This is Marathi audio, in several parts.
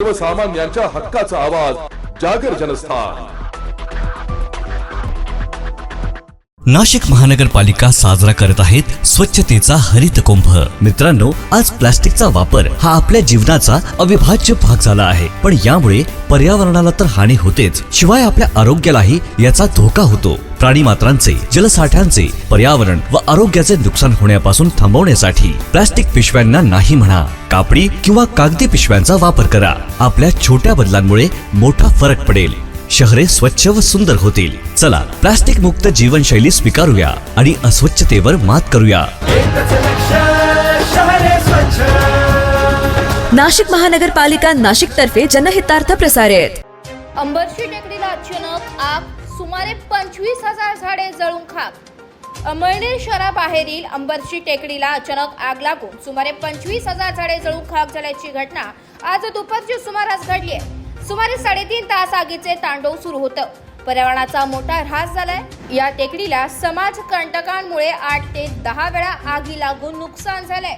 सर्वसामान्यांच्या हक्काचा आवाज जागर जनस्थान। नाशिक महानगरपालिका साजरा करत आहेत स्वच्छतेचा हरित कुंभ। मित्रांनो, आज प्लास्टिकचा वापर हा आपल्या जीवनाचा अविभाज्य भाग झाला आहे, पण यामुळे पर्यावरणाला तर हानी होतेच, शिवाय आपल्या आरोग्यालाही याचा धोका होतो। प्राणी मात्रांचे, जलसाठ्यांचे, पर्यावरण व आरोग्याचे नुकसान होण्यापासून थांबवण्यासाठी प्लास्टिक पिशव्यांना नाही म्हणा, कापडी किंवा कागदी पिशव्यांचा वापर करा। आपल्या छोट्या बदलांमुळे मोठा फरक पडेल, शहरे स्वच्छ व सुंदर होतील। चला, प्लास्टिक मुक्त जीवनशैली स्वीकारूया आणि अस्वच्छतेवर मात करूया। नाशिक महानगरपालिका नाशिक तर्फे जनहितार्थ प्रसारित। अंबरशी टेकडीला अचानक आग, सुमारे 25,000 झाडे जळून खाक। अंमळनेर शहराबाहेरील अंबरशी टेकडीला अचानक आग लागून सुमारे 25,000 झाडे जळून खाक झाल्याची घटना आज दुपारच्या सुमारास घडली आहे। सुमारे 3.5 तास आगीचे तांडव सुरू होतं। पर्यावरणाचा मोठा ऱ्हास झालाय। या टेकडीला समाज कंटकांमुळे 8 ते 10 वेळा आगी लागून नुकसान झालंय।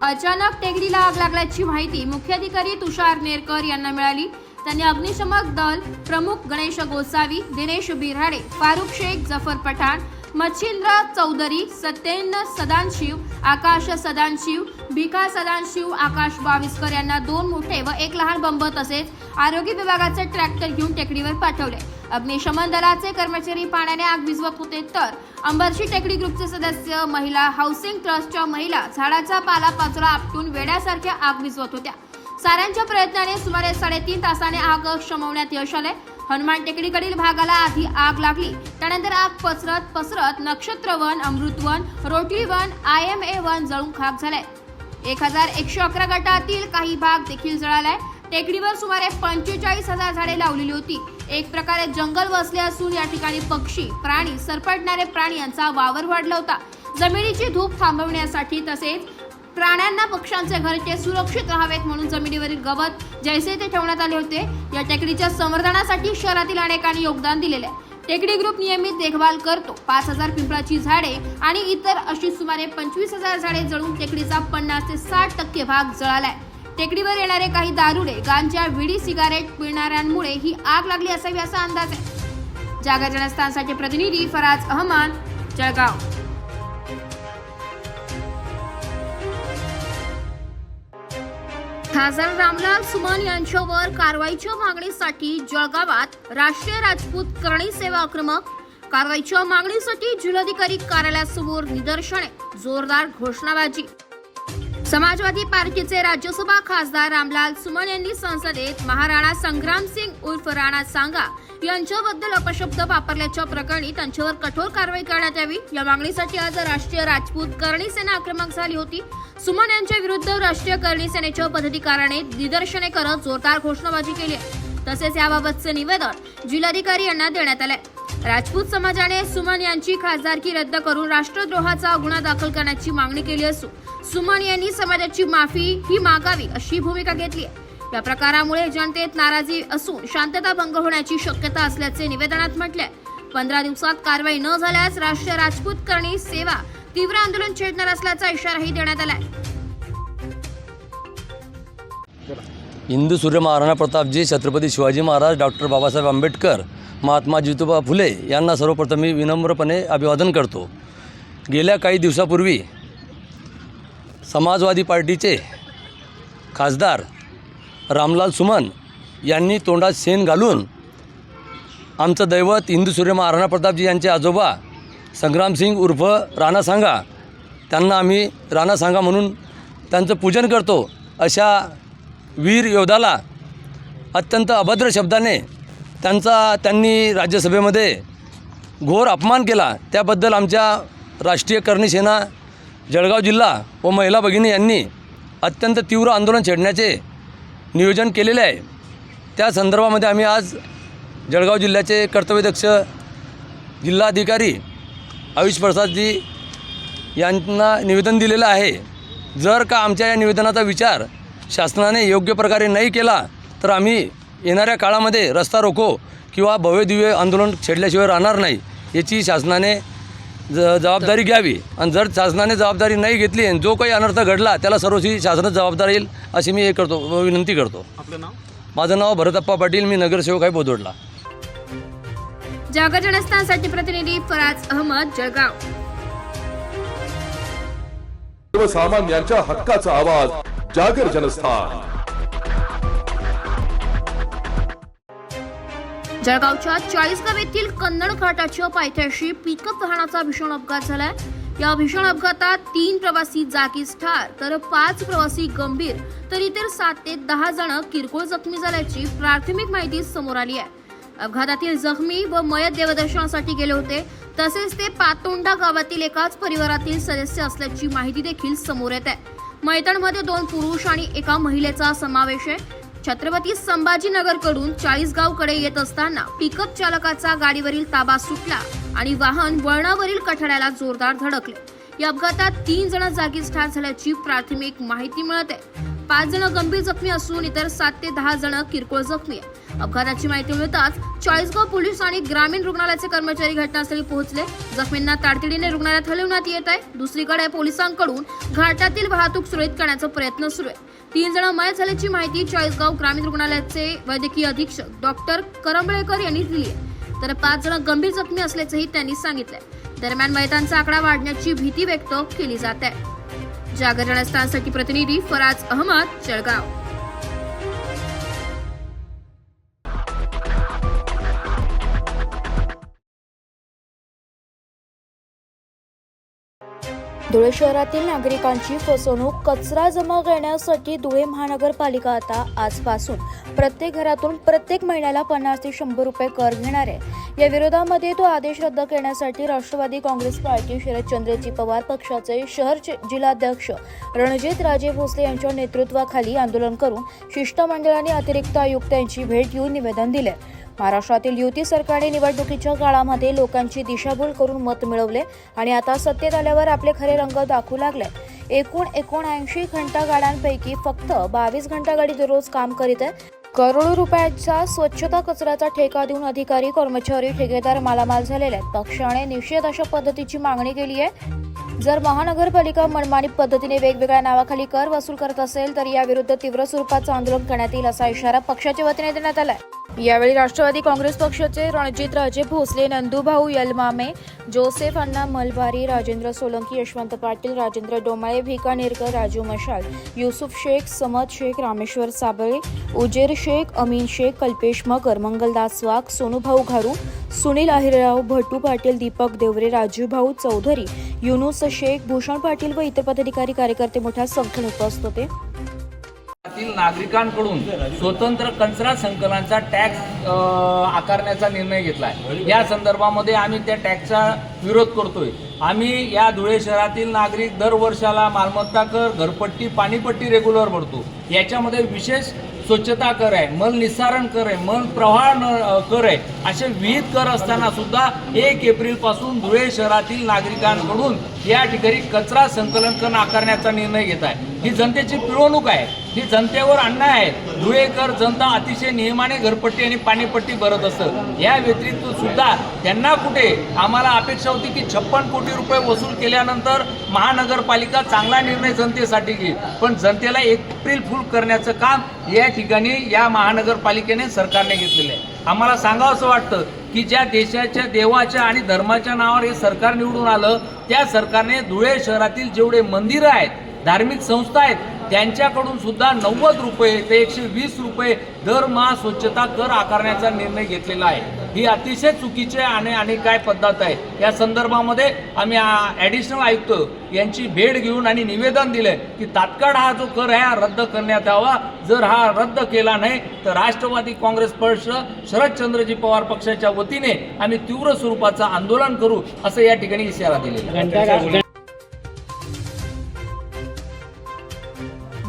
अचानक टेकडीला आग लागल्याची माहिती मुख्याधिकारी तुषार नेरकर यांना मिळाली। त्यांनी अग्निशमक दल प्रमुख गणेश गोसावी, दिनेश बिराडे, फारुख शेख, जफर पठाण, मच्छिंद्र चौधरी, सत्येंद्र सदानशिव, आकाश सदानशिव, भिका सदानशिव, आकाश बाविस्कर यांना 2 मोठे व 1 लहान बंब तसेच आरोग्य विभागाचे ट्रॅक्टर घेऊन टेकडीवर पाठवले। अग्निशमन दलाचे कर्मचारी पाण्याने आग विझवत होते, तर अंबरशी टेकडी ग्रुपचे सदस्य महिला हाऊसिंग ट्रस्टच्या महिला झाडाचा पालापाचोळा आपटून वेड्यासारख्या आग विझवत होत्या। साऱ्यांच्या प्रयत्नाने सुमारे 3.5 तासाने आग शमवण्यात यश आले। हनुमान टेकडीकडील भागाला आधी आग लागली, त्यानंतर आग पसरत नक्षत्रवन, अमृतवन, रोटरीवन, IMA1 जळून खाक झाले। 1111 गटातील काही भाग देखील जळालाय। टेकडीवर सुमारे 45,000 झाडे लावलेली होती। एक प्रकारे जंगल वसले असून या ठिकाणी पक्षी, प्राणी, सरपटणारे प्राणी यांचा वावर वाढला होता। जमिनीची धूप थांबवण्यासाठी तसेच प्राण्यांना, पक्ष्यांचे घरटे सुरक्षित राहावेत म्हणून जमिनीवरील गवत जैसे ते ठेवण्यात आले होते। या टेकडीच्या संवर्धनासाठी शहरातील अनेकांनी योगदान दिलेले आहे। टेकडी ग्रुप नियमित देखभाल करतो। 5,000 पिंपळाची झाडे आणि इतर अशी सुमारे 25,000 झाडे जळून टेकडीचा 50 ते 60% भाग जळालाय। टेकडीवर येणारे काही दारुडे, गांजा, विडी, सिगारेट पिणाऱ्यांमुळे ही आग लागली असावी असा अंदाज आहे। जागर जनस्थानसाठी प्रतिनिधी फराज अहमद, जळगाव। खासदार रामलाल सुमन यांच्यावर कारवाईच्या मागणीसाठी जळगावात राष्ट्रीय राजपूत करणी सेवा आक्रमक। कारवाईच्या मागणीसाठी जिल्हाधिकारी कार्यालयासमोर निदर्शने, जोरदार घोषणाबाजी। समाजवादी पार्टीचे राज्यसभा खासदार रामलाल सुमन यांनी संसदेत महाराणा संग्राम सिंग उर्फ राणा सांगा यांच्याबद्दल अपशब्द वापरल्याच्या प्रकरणी त्यांच्यावर कठोर कारवाई करण्यात यावी, या मागणीसाठी आज राष्ट्रीय राजपूत करणी सेना आक्रमक झाली होती। सुमन यांच्या विरुद्ध राष्ट्रीय करणी सेनेच्या पदाधिकाऱ्याने निदर्शने करत जोरदार घोषणाबाजी केली आहे। तसेच याबाबतचे निवेदन जिल्हाधिकारी यांना देण्यात आले। राजपूत समाजाने सुमन यांची खासदारकी रद्द करून राष्ट्रद्रोहाचा गुन्हा दाखल करण्याची मागणी केली असून सुमन यांनी समाजाची माफी ही मागावी अशी भूमिका घेतली आहे। या प्रकारामुळे जनतेत नाराजी असून शांतता भंग होण्याची शक्यता असल्याचे निवेदनात म्हटले आहे। 15 दिवसात कारवाई न झाल्यास राष्ट्रीय राजपूत करणी सेवा तीव्र आंदोलन छेडणार असल्याचा इशाराही देण्यात आला आहे। हिंदू सूर्य महाराणा प्रतापजी, छत्रपती शिवाजी महाराज, डॉक्टर बाबासाहेब आंबेडकर, महात्मा ज्योतिबा फुले यांना सर्वप्रथम मी विनम्रपणे अभिवादन करतो। गेल्या काही दिवसापूर्वी समाजवादी पार्टीचे खासदार रामलाल सुमन यांनी तोंडात शेण घालून आमचं दैवत हिंदू सूर्य महाराणा प्रतापजी यांचे आजोबा संग्रामसिंग उर्फ राणा सांगा, त्यांना आम्ही राणा सांगा म्हणून त्यांचं पूजन करतो, अशा वीर योद्धाला अत्यंत अभद्र शब्दाने त्यांनी राज्यसभेमध्ये घोर अपमान केला। त्याबद्दल आमच्या राष्ट्रीय करणी सेना जळगाव जिल्हा व महिला भगिनी यांनी अत्यंत तीव्र आंदोलन छेडण्याचे नियोजन केलेले आहे। त्या संदर्भामध्ये आम्ही आज जळगाव जिल्ह्याचे कर्तव्यदक्ष जिल्हाधिकारी आयुष प्रसादजी यांना निवेदन दिलेलं आहे। जर का आमच्या या निवेदनाचा विचार शासनाने योग्य प्रकारे नाही केला तर आम्ही येणाऱ्या काळामध्ये रस्ता रोको किंवा भव्यदिव्य आंदोलन छेडल्याशिवाय राहणार नाही, याची शासनाने जबाबदारी घ्यावी। आणि जर शासनाने जबाबदारी नाही घेतली आणि जो काही अनर्थ घडला त्याला सर्वस्वी शासनाची जबाबदारी येईल अशी मी विनंती करतो। आपलं नाव? माझं नाव भरतप्पा पाटील, मी नगरसेवक आहे बोदवडला. जागर जनस्थानसाठी प्रतिनिधी फराज अहमद, जळगाव. सर्वसामान्यांच्या हक्काचा आवाज जागर जनस्थान. जळगावच्या चाळीसगाव येथील कन्नड घाटाच्या पायथ्याशी पिकअप वाहनाचा भीषण अपघात झालाय. या भीषण अपघातात 3 प्रवासी जागीच ठार तर 5 प्रवासी गंभीर तर इतर 7 ते 10 जण किरकोळ जखमी झाल्याची प्राथमिक माहिती समोर आली आहे. अपघातातील जखमी व मयत देवदर्शनासाठी गेले होते. तसेच ते पातोंडा गावातील एकाच परिवारातील सदस्य असल्याची माहिती देखील समोर येत आहे. मयतांमध्ये 2 पुरुष आणि एका महिलेचा समावेश आहे. छत्रपती संभाजीनगरकडून चाळीसगावकडे येत असताना पिकअप चालकाचा गाडीवरील ताबा सुटला आणि वाहन वळणावरील कठड्याला जोरदार धडकले. या अपघातात 3 जण जागीच ठार झाल्याची प्राथमिक माहिती मिळत आहे. 5 जण गंभीर जखमी असून इतर 7 ते 10 जण किरकोळ जखमी आहे. अपघाताची माहिती मिळताच चाळीसगाव पोलीस आणि ग्रामीण रुग्णालयाचे कर्मचारी घटनास्थळी पोहोचले. जखमींना तातडीने रुग्णालयात हलवण्यात येत आहे. दुसरीकडे पोलिसांकडून घाटातील वाहतूक सुरळीत करण्याचा प्रयत्न सुरू आहे. 3 जण मयत झाल्याची माहिती चाळीसगाव ग्रामीण रुग्णालयाचे वैद्यकीय अधीक्षक डॉक्टर करंबळेकर यांनी दिली आहे, तर 5 जण गंभीर जखमी असल्याचंही त्यांनी सांगितलंय. दरम्यान मयतांचा आकडा वाढण्याची भीती व्यक्त केली जात आहे. जागर जनस्थानसाठी प्रतिनिधी फराज अहमद, जळगाव. धुळे शहरातील नागरिकांची फसवणूक, कचरा जमा करण्यासाठी धुळे महानगरपालिका आता आजपासून प्रत्येक घरातून प्रत्येक महिन्याला 50 ते 100 रुपये कर घेणार आहे. या विरोधामध्ये तो आदेश रद्द करण्यासाठी राष्ट्रवादी काँग्रेस पार्टी शरदचंद्रजी पवार पक्षाचे शहर जिल्हाध्यक्ष रणजित राजे भोसले यांच्या नेतृत्वाखाली आंदोलन करून शिष्टमंडळाने अतिरिक्त आयुक्त यांची भेट घेऊन निवेदन दिले. महाराष्ट्रातील युती सरकारने निवडणुकीच्या काळामध्ये लोकांची दिशाभूल करून मत मिळवले आणि आता सत्तेत आल्यावर आपले खरे रंग दाखवू लागले. एकूण 79 घंटागाड्यांपैकी फक्त 22 घंटागाडी दररोज काम करीत आहे. करोडो रुपयाचा स्वच्छता कचऱ्याचा ठेका देऊन अधिकारी, कर्मचारी, ठेकेदार मालामाल झालेले आहेत. पक्षाने निषेध अशा पद्धतीची मागणी केली आहे. जर महानगरपालिका मनमानी पद्धतीने वेगवेगळ्या नावाखाली कर वसूल करत असेल तर याविरुद्ध तीव्र स्वरूपाचं आंदोलन करण्यात येईल असा इशारा पक्षाच्या वतीने देण्यात आलाय. यावेळी राष्ट्रवादी काँग्रेस पक्षाचे रणजित राजे भोसले, नंदूभाऊ यलमामे, जोसेफ अण्णा मलबारी, राजेंद्र सोलंकी, यशवंत पाटील, राजेंद्र डोमाळे, भिकानेरकर, राजू मशाल, युसुफ शेख, समद शेख, रामेश्वर साबळे, उजेर शेख, अमीन शेख, कल्पेश मगर, मंगलदास वाघ, सोनूभाऊ घारू, सुनील अहिरराव, भटू पाटील, दीपक देवरे, राजूभाऊ चौधरी, युनुस शेख, भूषण पाटील व इतर पदाधिकारी, कार्यकर्ते मोठ्या संख्येने उपस्थित होते. नागरिकांकडून स्वतंत्र कचरा संकलनाचा टॅक्स आकारण्याचा निर्णय घेतला आहे. या संदर्भामध्ये आम्ही त्या टॅक्सचा विरोध करतोय. आम्ही या धुळे शहरातील नागरिक दर वर्षाला मालमत्ता कर, घरपट्टी, पाणीपट्टी रेग्युलर भरतो. याच्यामध्ये विशेष स्वच्छता कर आहे, मल निस्सारण कर आहे, मल प्रवाह कर आहे. असे विविध कर असताना सुद्धा 1 एप्रिलपासून धुळे शहरातील नागरिकांकडून या ठिकाणी कचरा संकलन कर आकारण्याचा निर्णय घेत आहे. ही जनतेची पिळवणूक आहे, ही जनतेवर अन्याय आहे. धुळेकर जनता अतिशय नियमाने घरपट्टी आणि पाणीपट्टी भरत असतं. या व्यतिरिक्त सुद्धा त्यांना कुठे आम्हाला अपेक्षा होती की 56 कोटी रुपये वसूल केल्यानंतर महानगरपालिका चांगला निर्णय जनतेसाठी घेईल, पण जनतेला एप्रिल फूल करण्याचं काम या ठिकाणी या महानगरपालिकेने सरकारने घेतलेलं आहे. आम्हाला सांगावं असं वाटतं की ज्या देशाच्या, देवाच्या आणि धर्माच्या नावावर हे सरकार निवडून आलं, त्या सरकारने धुळे शहरातील जेवढे मंदिरं आहेत, धार्मिक संस्था आहेत, त्यांच्याकडून सुद्धा 90 रुपये ते 120 रुपये दरमहा स्वच्छता कर आकारण्याचा निर्णय घेतलेला आहे. ही अतिशय चुकीची आणि काय पद्धत आहे. या संदर्भामध्ये आम्ही ॲडिशनल आयुक्त यांची भेट घेऊन आणि निवेदन दिले की तात्काळ हा जो कर आहे हा रद्द करण्यात यावा. जर हा रद्द केला नाही तर राष्ट्रवादी काँग्रेस पक्ष शरदचंद्रजी पवार पक्षाच्या वतीने आम्ही तीव्र स्वरूपाचं आंदोलन करू असं या ठिकाणी इशारा दिलेला.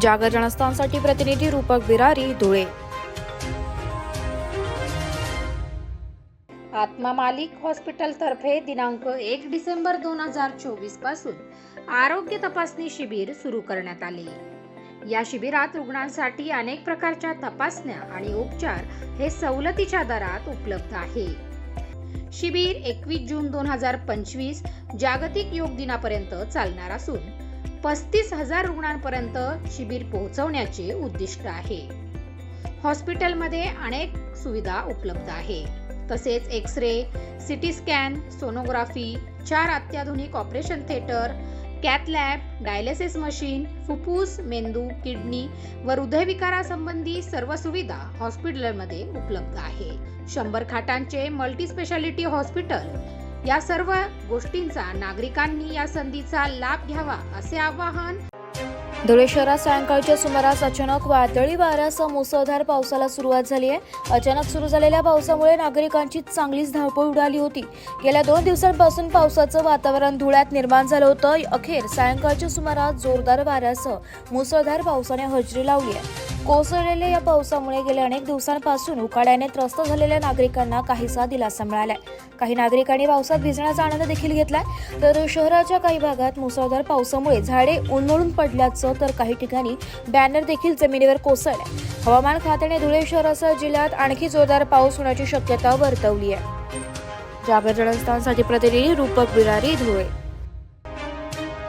जागर जनस्थानसाठी प्रतिनिधी रूपक बिरारी, धुळे. आत्मा मालिक हॉस्पिटलतर्फे दिनांक 1 डिसेंबर 2024 पासून आरोग्य तपासणी शिबिर सुरू करण्यात आले. या शिबिरात रुग्णांसाठी अनेक प्रकारच्या तपासण्या आणि उपचार हे सवलतीच्या दरात उपलब्ध आहे. शिबिर 21 जून 2025 जागतिक योग दिनापर्यंत चालणार असून 35,000 रुग्णांपर्यंत शिबिर पोहोचवण्याचे उद्दिष्ट आहे. हॉस्पिटलमध्ये अनेक सुविधा उपलब्ध आहे. तसेच एक्स-रे, सिटी स्कॅन, सोनोग्राफी, 4 अत्याधुनिक operation theatre, cath lab, dialysis machine, फुफ्फुस, मेंदू, किडनी व हृदयविकारासंबंधी सर्व सुविधा हॉस्पिटलमध्ये उपलब्ध आहे. 100 खाटांचे मल्टी स्पेशालिटी हॉस्पिटल. या सर्व गोष्टींचा नागरिकांनी या संधीचा लाभ घ्यावा असे आवाहन धुळे शहरात सायंकाळच्या सुमारास अचानक वादळी वाऱ्यासह मुसळधार पावसाला सुरुवात झाली आहे. अचानक सुरू झालेल्या पावसामुळे नागरिकांची चांगलीच धावपळ उडाली होती. गेल्या 2 दिवसांपासून पावसाचं वातावरण धुळ्यात निर्माण झालं होतं. अखेर सायंकाळच्या सुमारास जोरदार वाऱ्यासह मुसळधार पावसाने हजेरी लावली आहे. कोसळलेल्या या पावसामुळे गेल्या अनेक दिवसांपासून उकाड्याने त्रस्त झालेल्या नागरिकांना काहीसा दिलासा मिळालाय. काही नागरिकांनी पावसात भिजण्याचा आनंद देखील घेतलाय. तर शहराच्या काही भागात मुसळधार पावसामुळे झाडे उन्मळून पडल्याचं तर काही ठिकाणी बॅनर देखील जमिनीवर कोसळले. हवामान खात्याने धुळे शहरासह जिल्ह्यात आणखी जोरदार पाऊस होण्याची शक्यता वर्तवली आहे. जागर जनस्थानसाठी प्रतिनिधी रूपक बिरारी, धुळे.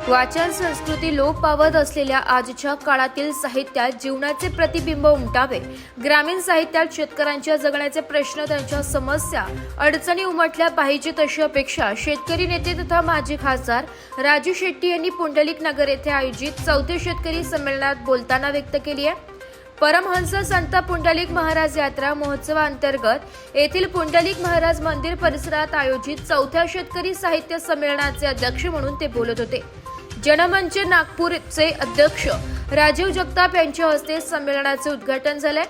वाचन संस्कृती लोप पावत असलेल्या आजच्या काळातील साहित्यात जीवनाचे प्रतिबिंब उमटावे. ग्रामीण साहित्यात शेतकऱ्यांच्या जगण्याचे प्रश्न, त्यांच्या समस्या, अडचणी उमटल्या पाहिजे तशी अपेक्षा शेतकरी नेते तथा माजी खासदार राजू शेट्टी यांनी पुंडलिक नगर येथे आयोजित 4थ्या शेतकरी संमेलनात बोलताना व्यक्त केली आहे. परमहंस संत पुंडलिक महाराज यात्रा महोत्सवाअंतर्गत येथील पुंडलिक महाराज मंदिर परिसरात आयोजित 4थ्या शेतकरी साहित्य संमेलनाचे अध्यक्ष म्हणून ते बोलत होते. जनमंच नागपूरचे अध्यक्ष राजीव जगताप यांच्या हस्ते संमेलनाचे उद्घाटन झाले.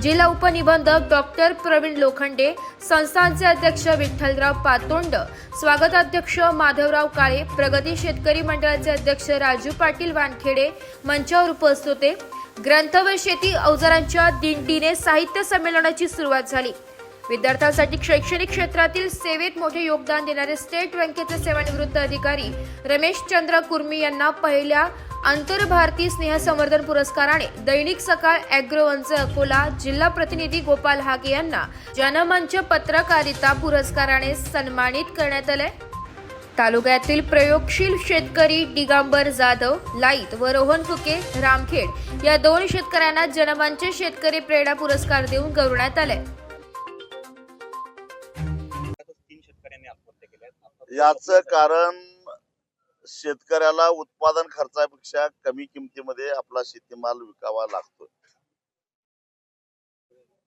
जिल्हा उपनिबंधक डॉक्टर प्रवीण लोखंडे, संस्थानचे अध्यक्ष विठ्ठलराव पातोंड, स्वागताध्यक्ष माधवराव काळे, प्रगती शेतकरी मंडळाचे अध्यक्ष राजू पाटील वानखेडे मंचावर उपस्थित होते. ग्रंथ व शेती अवजारांच्या दिंडीने साहित्य संमेलनाची सुरुवात झाली. विद्यार्थ्यांसाठी शैक्षणिक क्षेत्रातील सेवेत मोठे योगदान देणारे स्टेट बँकेचे सेवानिवृत्त अधिकारी रमेश चंद्र कुर्मी यांना पहिल्या आंतरभारतीय स्नेह संवर्धन पुरस्काराने, दैनिक सकाळ अॅग्रोवनचे अकोला जिल्हा प्रतिनिधी गोपाल हागे यांना जनमंच पत्रकारिता पुरस्काराने सन्मानित करण्यात आले. तालुक्यातील प्रयोगशील शेतकरी दिगंबर जाधव लाईत व रोहन फुके रामखेड या 2 शेतकऱ्यांना जनमंच शेतकरी प्रेरणा पुरस्कार देऊन गौरवण्यात आले. याचं कारण शेतकऱ्याला उत्पादन खर्चापेक्षा कमी किमतीमध्ये आपला शेतीमाल विकावा लागतो.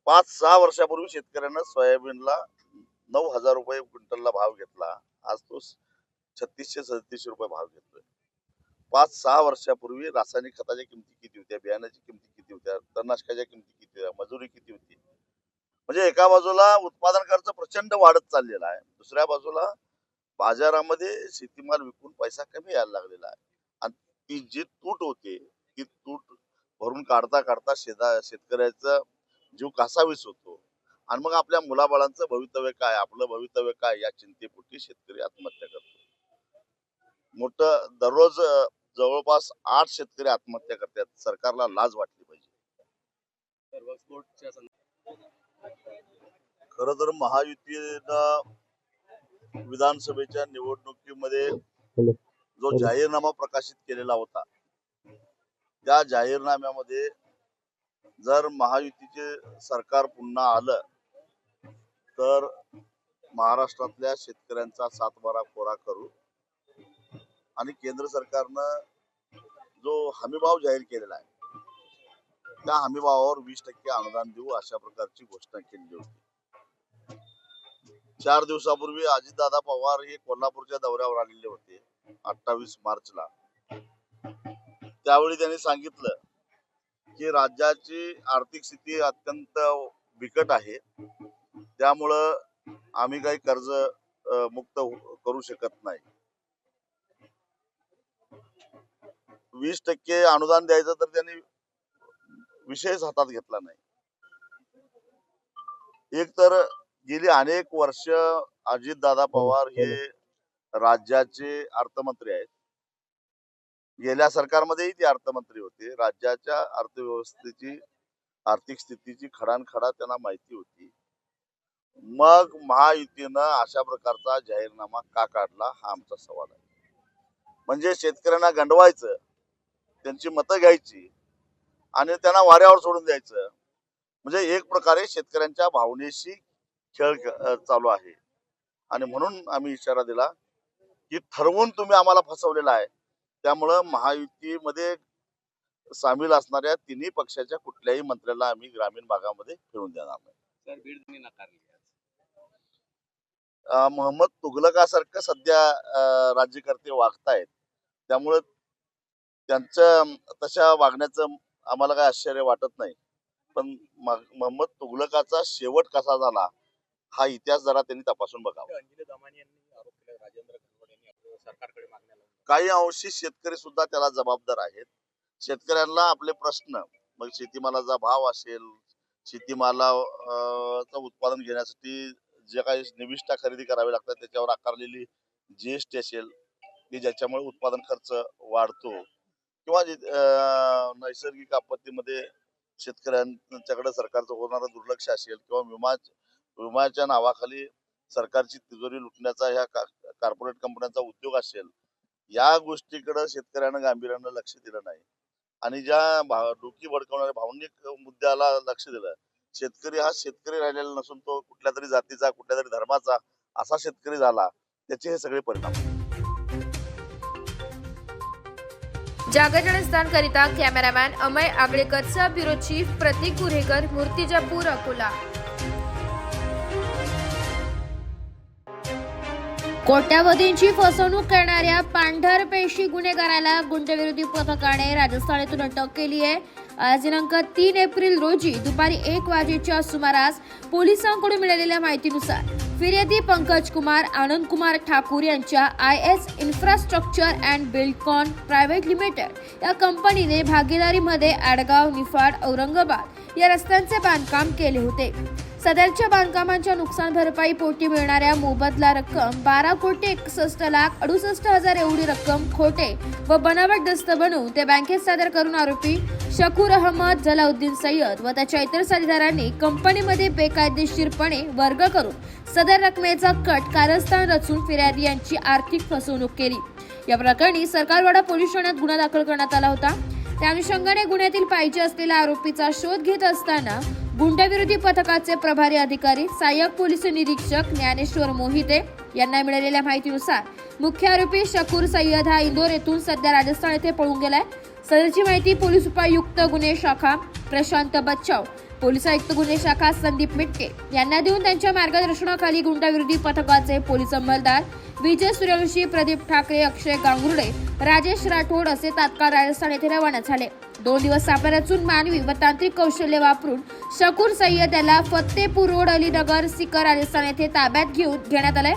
5-6 वर्षापूर्वी शेतकऱ्यानं सोयाबीनला 9,000 रुपये क्विंटलला भाव घेतला. आज तो 3600-3700 रुपये भाव घेतोय. 5-6 वर्षापूर्वी रासायनिक खताच्या किमती किती होत्या, बियाण्याची किमती किती होत्या, तणनाशकाच्या किमती किती होत्या, मजुरी किती होती. म्हणजे एका बाजूला उत्पादन खर्च प्रचंड वाढत चाललेला आहे, दुसऱ्या बाजूला बाजारामध्ये शेतीमाल विकून पैसा कमी यायला लागलेला आहे. आणि ती जी तूट होते ती तूट भरून काढता काढता शेतकऱ्याचा जीव कासावीस होतो. आणि मग आपल्या मुलाबाळांचं भवितव्य काय, आपलं भवितव्य काय या चिंतेपोटी शेतकरी आत्महत्या करतो. मोठं दररोज जवळपास 8 शेतकरी आत्महत्या करतात. सरकारला लाज वाटली पाहिजे. खर तर महायुतीनं विधानसभेच्या निवडणुकीमध्ये जो जाहीरनामा प्रकाशित केलेला होता, त्या जाहीरनाम्यामध्ये जर महायुतीचे सरकार पुन्हा आलं तर महाराष्ट्रातल्या शेतकऱ्यांचा 7-12 कोरा करू आणि केंद्र सरकारनं जो हमीभाव जाहीर केलेला आहे त्या हमीभावावर 20% अनुदान देऊ अशा प्रकारची घोषणा केली होती. 4 दिवसापूर्वी अजितदादा पवार हे कोल्हापूरच्या दौऱ्यावर आलेले होते 28 मार्चला. त्यावेळी त्यांनी सांगितलं की राज्याची आर्थिक स्थिती अत्यंत बिकट आहे, त्यामुळं आम्ही काही कर्ज मुक्त करू शकत नाही. 20% अनुदान द्यायचं तर त्यांनी विषयच हातात घेतला नाही. एक तर गेली अनेक वर्ष अजितदादा पवार हे राज्याचे अर्थमंत्री आहेत. गेल्या सरकारमध्येही ते अर्थमंत्री होते. राज्याच्या अर्थव्यवस्थेची आर्थिक स्थितीची खडानखडा त्यांना माहिती होती. मग महायुतीनं अशा प्रकारचा जाहीरनामा का काढला हा आमचा सवाल आहे. म्हणजे शेतकऱ्यांना गंडवायचं, त्यांची मतं घ्यायची आणि त्यांना वाऱ्यावर सोडून द्यायचं. म्हणजे एक प्रकारे शेतकऱ्यांच्या भावनेशी खेळ चालू आहे. आणि म्हणून आम्ही इशारा दिला की ठरवून तुम्ही आम्हाला फसवलेला आहे. त्यामुळं महायुतीमध्ये सामील असणाऱ्या तिन्ही पक्षाच्या कुठल्याही मंत्र्याला आम्ही ग्रामीण भागामध्ये फिरून देणार नाही. मोहम्मद तुघलकासारखं सध्या राज्यकर्ते वागतायत. त्यामुळं त्यांचं तशा वागण्याचं आम्हाला काय आश्चर्य वाटत नाही. पण मोहम्मद तुघलकाचा शेवट कसा झाला हा इतिहास जरा त्यांनी तपासून बघावा. काही अंशी शेतकरी सुद्धा त्याला जबाबदार आहेत. शेतकऱ्यांना आपले प्रश्न, मग शेतीमालाचा भाव असेल, शेतीमालाचं उत्पादन घेण्यासाठी जे काही निविष्ठा खरेदी करावी लागतात त्याच्यावर आकारलेली GST असेल की ज्याच्यामुळे उत्पादन खर्च वाढतो, किंवा नैसर्गिक आपत्तीमध्ये शेतकऱ्यांच्याकडे सरकारचं होणारं दुर्लक्ष असेल, किंवा विम्याच्या नावाखाली सरकारची तिजोरी लुटण्याचा ह्या कॉर्पोरेट कंपन्यांचा उद्योग असेल, या गोष्टीकडे शेतकऱ्यांना गांभीर्यानं लक्ष दिलं नाही. आणि ज्या डोकी भडकवणाऱ्या भावनिक मुद्द्याला लक्ष दिलं. शेतकरी हा शेतकरी राहिलेला नसून तो कुठल्या तरी जातीचा, कुठल्या तरी धर्माचा असा शेतकरी झाला. त्याचे हे सगळे परिणाम. जागर जनस्थानकरिता कॅमेरामॅन अमय आगळेकरचा ब्युरो चीफ प्रतीक गुरेकर, मूर्तिजापूर, अकोला. कोट्यावधींची फसवणूक करणाऱ्या पांढरपेशी गुन्हेगाराला गुंडविरोधी पथकाने राजस्थानातून अटक केली आहे. आज दिनांक 3 एप्रिल रोजी दुपारी 1 वाजेच्या सुमारास पोलिसांकडून मिळालेल्या माहितीनुसार फिर्यादी पंकज कुमार आनंद कुमार ठाकूर यांच्या IS infrastructure and Buildcon private limited या कंपनीने भागीदारीमध्ये आडगाव, निफाड, औरंगाबाद या रस्त्यांचे बांधकाम केले होते. सदरच्या बांधकामांच्या नुकसान भरपाई पोटी मिळणाऱ्या मोबदला रक्कम 12,61,68,000 एवढी रक्कम खोटे व बनावट दस्त बनवून ते बँकेत सादर करून आरोपी शकूर अहमद, जलाउद्दीन सय्यद व त्याच्या इतर साथीदारांनी कंपनीमध्ये बेकायदेशीरपणे वर्ग करून सदर रकमेचा कट कारस्थान रचून फिर्यादी यांची आर्थिक फसवणूक केली. या प्रकरणी सरकारवाडा पोलीस ठाण्यात गुन्हा दाखल करण्यात आला होता. त्या अनुषंगाने गुन्ह्यातील पाहिजे असलेल्या आरोपीचा शोध घेत असताना गुंडविरोधी पथकाचे प्रभारी अधिकारी सहाय्यक पोलीस निरीक्षक ज्ञानेश्वर मोहिते यांना मिळालेल्या माहितीनुसार मुख्य आरोपी शकूर सय्यद हा इंदोर येथून सध्या राजस्थान येथे पळून गेलाय. सदरची माहिती पोलीस उपायुक्त गुन्हे शाखा प्रशांत बच्चाव, पोलीस आयुक्त गुन्हे शाखा संदीप मिटके यांना देऊन त्यांच्या मार्गदर्शनाखाली गुंडाविरोधी पथकाचे पोलीस अंमलदार विजय सूर्यवंशी, प्रदीप ठाकरे, अक्षय गांगुर्डे, राजेश राठोड असे तात्काळ राजस्थान येथे रवाना झाले. 2 दिवस सापळा रचून मानवी व तांत्रिक कौशल्य वापरून शकूर सय्यद याला फतेपूर रोड, अलीनगर, सिकर, राजस्थान येथे ताब्यात घेण्यात आले.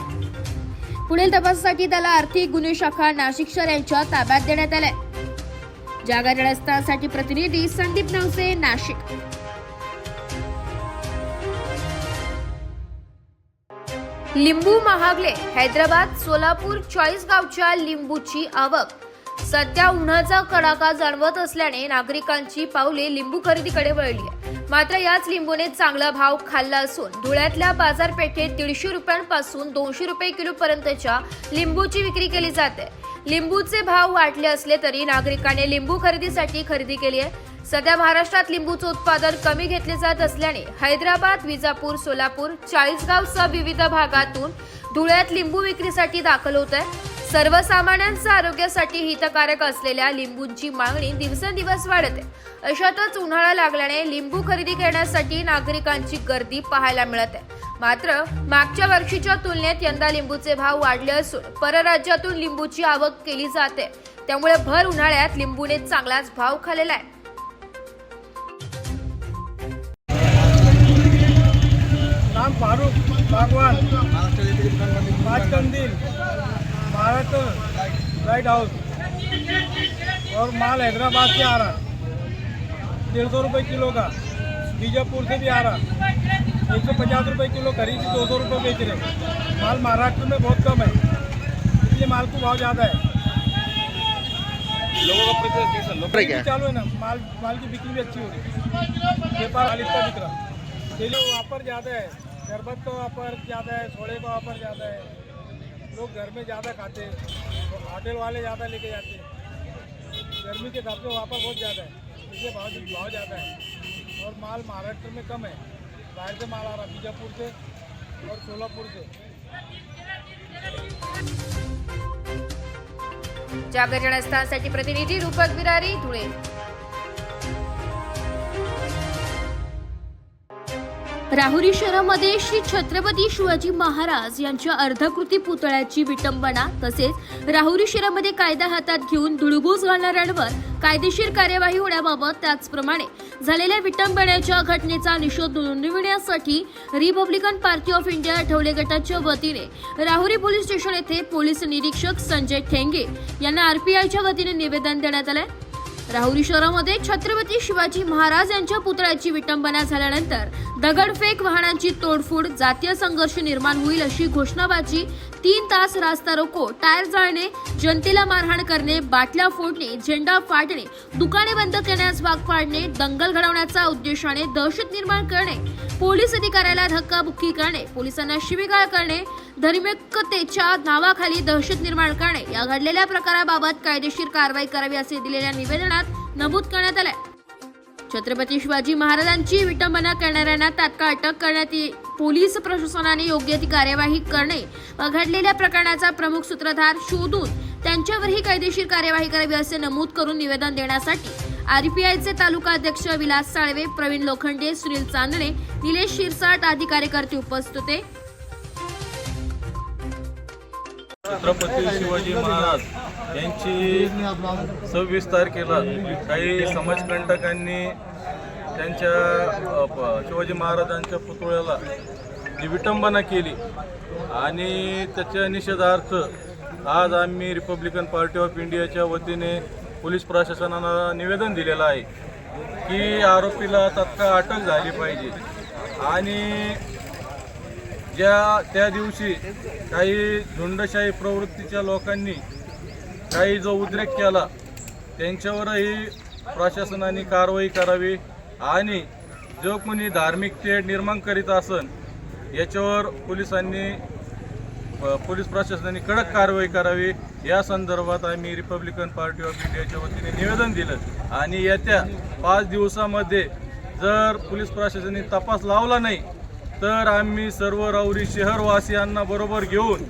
पुढील तपासासाठी त्याला आर्थिक गुन्हे शाखा नाशिक शहर यांच्या ताब्यात देण्यात आले. जागर जनस्थानसाठी प्रतिनिधी संदीप नवसे, नाशिक. लिंबू महागले. हैदराबाद, सोलापूर, चाळीसगावच्या लिंबूची आवक. सध्या उन्हाचा कडाका जाणवत असल्याने नागरिकांची पावले लिंबू खरेदीकडे वळली आहे. मात्र याच लिंबूने चांगला भाव खाल्ला असून धुळ्यातल्या बाजारपेठेत 150 रुपयांपासून 200 रुपये किलो पर्यंतच्या लिंबूची विक्री केली जाते. लिंबूचे भाव वाढले असले तरी नागरिकांनी लिंबू खरेदीसाठी खरेदी केली आहे. सध्या महाराष्ट्रात लिंबूचं उत्पादन कमी घेतले जात असल्याने हैदराबाद, विजापूर, सोलापूर, चाळीसगावसह विविध भागातून धुळ्यात लिंबू विक्रीसाठी दाखल होत आहे. सर्वसामान्यांच्या आरोग्यासाठी हितकारक असलेल्या लिंबूंची मागणी दिवसेंदिवस वाढत आहे. अशातच उन्हाळा लागल्याने लिंबू खरेदी करण्यासाठी नागरिकांची गर्दी पाहायला मिळत आहे. मात्र मागच्या वर्षीच्या तुलनेत यंदा लिंबूचे भाव वाढले असून परराज्यातून लिंबूची आवक केली जाते. त्यामुळे भर उन्हाळ्यात लिंबूने चांगलाच भाव खाल्लेला आहे. नाम फारूक बागवान, पाँच कंदील, भारत लाइट हाउस, और माल हैदराबाद से आ रहा 150 रुपये किलो का, बीजापुर से भी आ रहा 150 रुपये किलो, खरीदी 200 रुपये बेच रहे. माल महाराष्ट्र में बहुत कम है, इसलिए माल को भाव ज़्यादा है. लोगों का प्रतिशत चालू है ना, माल की बिक्री भी अच्छी हो रही है. व्यापार इतना बिक रहा, इसलिए वापर ज़्यादा है. शरबत का वापर ज़्यादा है, सोडे का वापर ज़्यादा है. लोग घर में ज़्यादा खाते हैं, तो होटल वाले ज़्यादा लेके जाते हैं. गर्मी के हिसाब से वापर बहुत ज़्यादा है, इसलिए भाव ज़्यादा है. और माल महाराष्ट्र में कम है, बाहर से माल आ रहा बीजापुर से और सोलापुर से। जागर जनस्थानसाठी प्रतिनिधी रूपक बिरारी, धुळे. राहुरी शहरामध्ये श्री छत्रपती शिवाजी महाराज यांच्या अर्धाकृती पुतळ्याची विटंबना तसेच राहुरी शहरामध्ये कायदा हातात घेऊन धुळगूस घालणाऱ्यांवर कायदेशीर कार्यवाही होण्याबाबत त्याचप्रमाणे झालेल्या विटंबनेच्या घटनेचा निषेध नोंदविण्यासाठी Republican Party of India Athawale गटाच्या वतीने राहुरी पोलीस स्टेशन येथे पोलीस निरीक्षक संजय ठेंगे यांना आरपीआयच्या वतीने निवेदन देण्यात आले. राहुरी शहरामध्ये छत्रपती शिवाजी महाराज यांच्या पुतळ्याची विटंबना झाल्यानंतर दगडफेक, वाहनांची तोडफोड, जातीय संघर्ष निर्माण होईल अशी घोषणाबाजी, 3 तास रास्ता रोको, टायर जाळणे, जनतेला मारहाण करणे, बाटल्या फोडणे, झेंडा फाडणे, दुकाने बंद करण्यास भाग पाडणे, दंगल घडवण्याचा उद्देशाने दहशत निर्माण करणे, पोलीस अधिकाऱ्याला धक्काबुक्की करणे, पोलिसांना शिवीगाळ करणे, धार्मिकतेच्या नावाखाली दहशत निर्माण करणे या घडलेल्या प्रकाराबाबत कायदेशीर कारवाई करावी असे दिलेल्या निवेदनात नमूद करण्यात आले. छत्रपती शिवाजी महाराजांची विटंबना करणाऱ्यांना तात्काळ अटक करण्यात पोलीस प्रशासनाने योग्य ती कार्यवाही करणे व घडलेल्या प्रकरणाचा प्रमुख सूत्रधार शोधून त्यांच्यावरही कायदेशीर कार्यवाही करावी असे नमूद करून निवेदन देण्यासाठी आरपीआयचे तालुका अध्यक्ष विलास साळवे, प्रवीण लोखंडे, सुनील चांदणे, निलेश शिरसाट आदी कार्यकर्ते उपस्थित होते. छत्रपती शिवाजी महाराज यांची 26 तारखेला काही समाजकंटकांनी त्यांच्या शिवाजी महाराजांच्या पुतळ्याला जी विटंबना केली आणि त्याच्या निषेधार्थ आज आम्ही रिपब्लिकन पार्टी ऑफ इंडियाच्या वतीने पोलीस प्रशासनाला निवेदन दिलेलं आहे की आरोपीला तात्काळ अटक झाली पाहिजे. आणि त्या दिवशी काही झुंडशाही प्रवृत्तीच्या लोकांनी काही जो उद्रेक केला त्यांच्यावरही प्रशासनाने कारवाई करावी आणि जो कोणी धार्मिक तेढ निर्माण करीत असन याच्यावर पोलीस प्रशासनाने कडक कारवाई करावी या संदर्भात आम्ही रिपब्लिकन पार्टी ऑफ इंडियाच्या वतीने निवेदन दिलं. आणि येत्या 5 दिवसामध्ये जर पोलीस प्रशासनाने तपास लावला नाही तर आम्ही सर्व राहुरी शहरवासियांना बरोबर घेऊन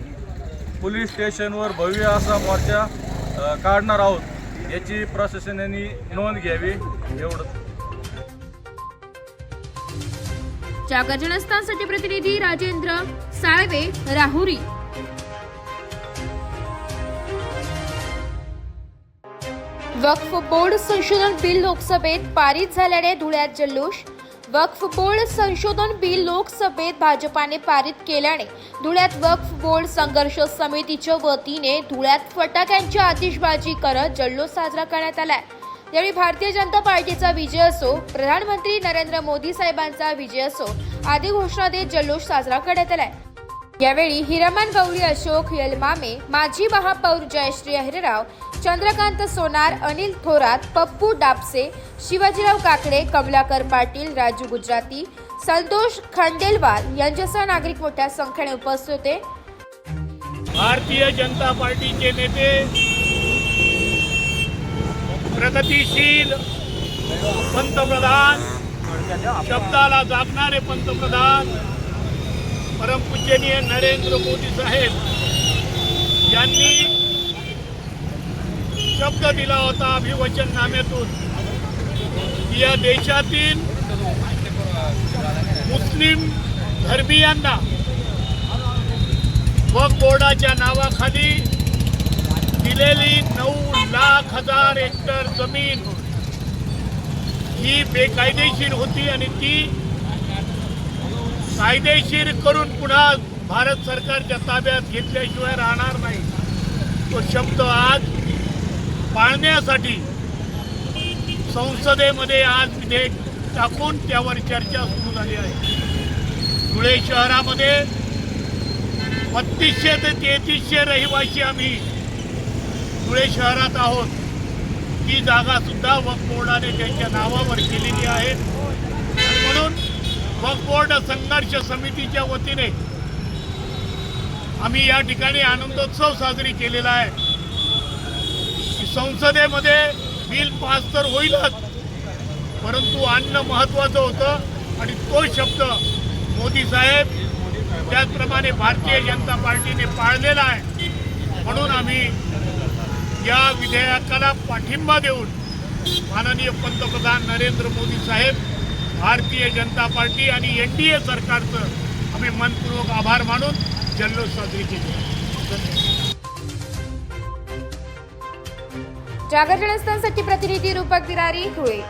पोलीस स्टेशनवर भव्य असा मोर्चा काढणार आहोत. याची प्रशासनाने नोंद घ्यावी एवढं. जागर जनस्थानसाठी प्रतिनिधी राजेंद्र साळवे, राहुरी. वक्फ बोर्ड संशोधन बिल लोकसभेत पारित झाल्याने धुळ्यात जल्लोष. वक्फ बोर्ड संशोधन बिल लोकसभेत भाजपाने पारित केल्याने धुळ्यात वक्फ बोर्ड संघर्ष समितीच्या वतीने धुळ्यात फटाक्यांची आतिषबाजी करत जल्लोष साजरा करण्यात आलाय. यावेळी भारतीय जनता पार्टीचा विजय असो, प्रधानमंत्री नरेंद्र मोदी साहेबांचा विजय असो आदी घोषणा देत जल्लोष साजरा करण्यात आलाय. यावेळी हिरामन गौरी, अशोक यलमामे, माजी महापौर जयश्री अहिरेराव, चंद्रकांत सोनार, अनिल थोरात, पप्पू डापसे, शिवाजीराव काकडे, कमलाकर पाटील, राजू गुजराती, संतोष खंडेलवाल यांच्यासह नागरिक मोठ्या संख्येने उपस्थित होते. भारतीय जनता पार्टीचे नेते, प्रगतिशील पंतप्रधान, शब्दाला जागणारे पंतप्रधान परमपूजनीय नरेंद्र मोदी साहेब यांनी शब्द दिला होता अभिवचननाम्यातून की या देशातील मुस्लिम धर्मीयांना वक्फ बोर्डाच्या नावाखाली दिलेली 9,00,000 हेक्टर जमीन ही बेकायदेशीर होती आणि ती कायदेशीर करून पुन्हा भारत सरकारच्या ताब्यात घेतल्याशिवाय राहणार नाही. तो शब्द आज पाळण्यासाठी संसदेमध्ये आज विधेयक टाकून त्यावर चर्चा सुरू झाली आहे. धुळे शहरामध्ये 3200 ते 3300 रहिवासी आम्ही धुळे शहरात आहोत. ती जागा सुद्धा वक्फ बोर्डाने त्यांच्या नावावर केलेली आहे. म्हणून वक्फ बोर्ड संघर्ष समितीच्या वतीने आम्ही या ठिकाणी आनंदोत्सव साजरी केलेला आहे की संसदेमध्ये बिल पास तर होईलच, परंतु अन्न महत्त्वाचं होतं आणि तो शब्द मोदी साहेब त्याचप्रमाणे भारतीय जनता पार्टीने पाळलेला आहे. म्हणून आम्ही या विधेयकाला पाठिंबा देऊन माननीय पंतप्रधान नरेंद्र मोदी साहेब, भारतीय जनता पार्टी आणि NDA सरकारचं आम्ही मनपूर्वक आभार मानून जल्लोष साजरी केली. जागर जनस्थानसाठी प्रतिनिधी रूपक दिरारी, धुळे.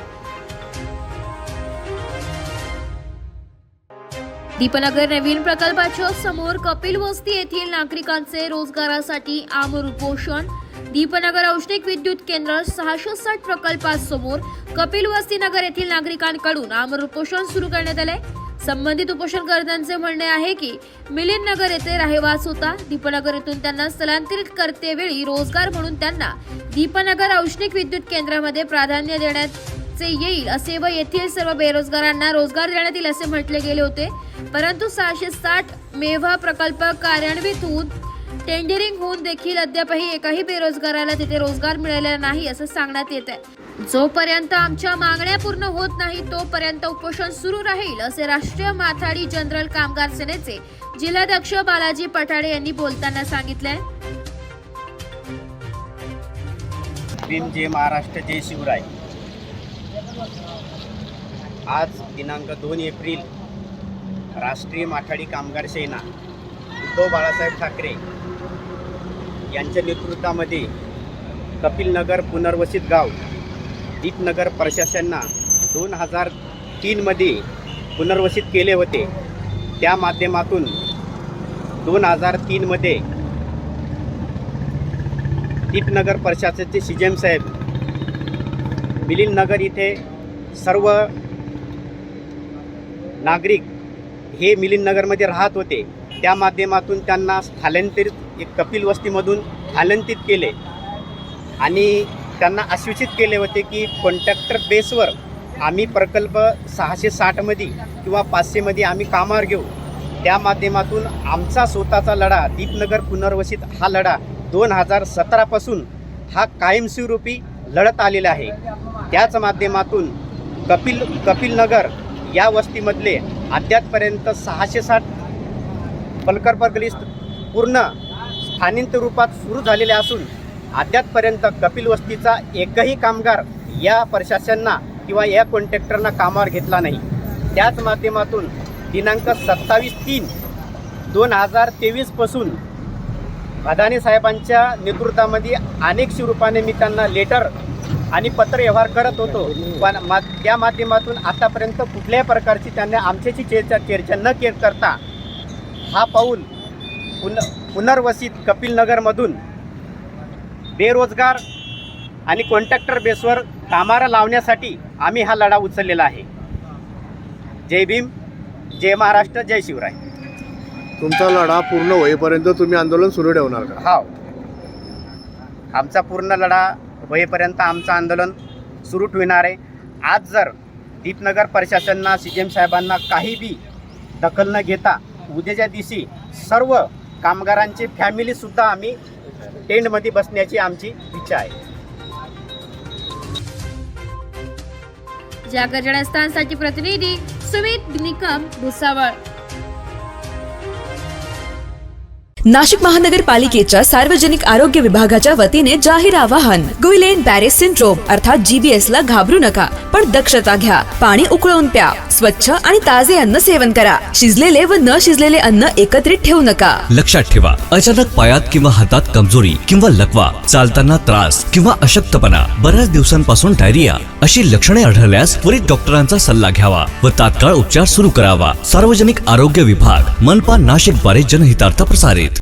दीपनगर नवीन प्रकल्पाच्या समोर कपिल वस्ती येथील नागरिकांचे रोजगारासाठी आमरण उपोषण. दीपनगर औष्णिक विद्युत केंद्र 660 प्रकल्पासमोर कपिल वस्ती नगर येथील नागरिकांकडून आमरण उपोषण सुरू करण्यात आले. संबंधित उपोषणकर्त्यांचे म्हणणे आहे की मिलिंद नगर येथे रहिवास होता. दीपनगर येथून त्यांना स्थलांतरित करतेवेळी रोजगार म्हणून त्यांना दीपनगर औष्णिक विद्युत केंद्रामध्ये प्राधान्य देण्याचे येईल असे व येथील सर्व बेरोजगारांना रोजगार देण्यात येईल असे म्हटले गेले होते. परंतु 660 मेवा प्रकल्प कार्यान्वित होऊन टेंडरिंग होऊन देखील अद्यापही एकाही बेरोजगाराला तिथे रोजगार मिळालेला नाही असं सांगण्यात येत आहे. जोपर्यंत आमच्या मागण्या पूर्ण होत नाही तोपर्यंत उपोषण सुरू राहील असे राष्ट्रीय माथाडी जनरल कामगार सेनेचे जिल्हाध्यक्ष बालाजी पठाडे यांनी बोलताना सांगितले. जय महाराष्ट्र, जय शिवराय. आज दिनांक 2 एप्रिल राष्ट्रीय माथाडी कामगार सेना उद्धव बाळासाहेब ठाकरे यांच्या नेतृत्वामध्ये कपिलनगर पुनर्वसित गाव दीपनगर प्रशासनानं 2003 मध्ये पुनर्वसित केले होते. त्या माध्यमातून 2003 मध्ये दीपनगर प्रशासनाचे CM साहेब मिलिंद नगर इथे सर्व नागरिक हे मिलिंद नगरमध्ये राहत होते. त्या माध्यमातून त्यांना स्थलांतरित कपिल वस्तीमधून स्थलांतरित केले आणि त्यांना आश्वासित केले होते की कॉन्ट्रॅक्टर बेसवर आम्ही प्रकल्प 660 मध्ये किंवा 500 मध्ये आम्ही कामावर घेऊ. त्या माध्यमातून आमचा स्वतःचा लढा दीपनगर पुनर्वसित हा लढा 2017 पासून हा कायमस्वरूपी लढत आलेला आहे. त्याच माध्यमातून कपिलनगर या वस्तीमधले अद्यापपर्यंत 660 प्रकल्प पूर्ण स्थानिक रूपात सुरू झालेले असून अद्यापपर्यंत कपिल वस्तीचा एकही कामगार या प्रशासनानं किंवा या कॉन्ट्रॅक्टरना कामावर घेतला नाही. त्याच माध्यमातून दिनांक 27/3/2023 पासून अदानी साहेबांच्या नेतृत्वामध्ये अनेक स्वरूपाने मी त्यांना लेटर आणि पत्र व्यवहार करत होतो, पण त्या माध्यमातून आतापर्यंत कुठल्याही प्रकारची त्यांना आमच्याशी चर्चा न करता हा पाऊल पुनर्वसित कपिलनगरमधून बेरोजगार आणि कॉन्ट्रॅक्टर बेसवर कामाला लावण्यासाठी आम्ही हा लढा उचललेला आहे. जय भीम, जय महाराष्ट्र, जय शिवराय. तुमचा लढा पूर्ण होईपर्यंत तुम्ही आंदोलन सुरू ठेवणार का? हो, आमचा पूर्ण लढा होईपर्यंत आमचं आंदोलन सुरू ठेवणार आहे. आज जर दीपनगर प्रशासनानं CM साहेबांना काही बी दखल न घेता उद्याच्या दिवशी सर्व कामगारांची फॅमिलीसुद्धा आम्ही टेंटमध्ये बसण्याची आमची इच्छा आहे. जागर जनस्थानसाठी प्रतिनिधी सुमित निकम, भुसावळ. नाशिक महानगरपालिकेच्या सार्वजनिक आरोग्य विभागाच्या वतीने जाहीर आवाहन. गुइलेन बॅरे सिंड्रोम अर्थात GBS ला घाबरू नका, पण दक्षता घ्या. पाणी उकळून प्या. स्वच्छ आणि ताजे अन्न सेवन करा. शिजलेले व न शिजलेले अन्न एकत्रित ठेवू नका. लक्षात ठेवा, अचानक पायात किंवा हातात कमजोरी किंवा लकवा, चालताना त्रास किंवा अशक्तपणा, बऱ्याच दिवसांपासून डायरिया अशी लक्षणे आढळल्यास त्वरित डॉक्टरांचा सल्ला घ्यावा व तात्काळ उपचार सुरू करावा. सार्वजनिक आरोग्य विभाग, मनपा नाशिक द्वारे जनहितार्थ प्रसारित.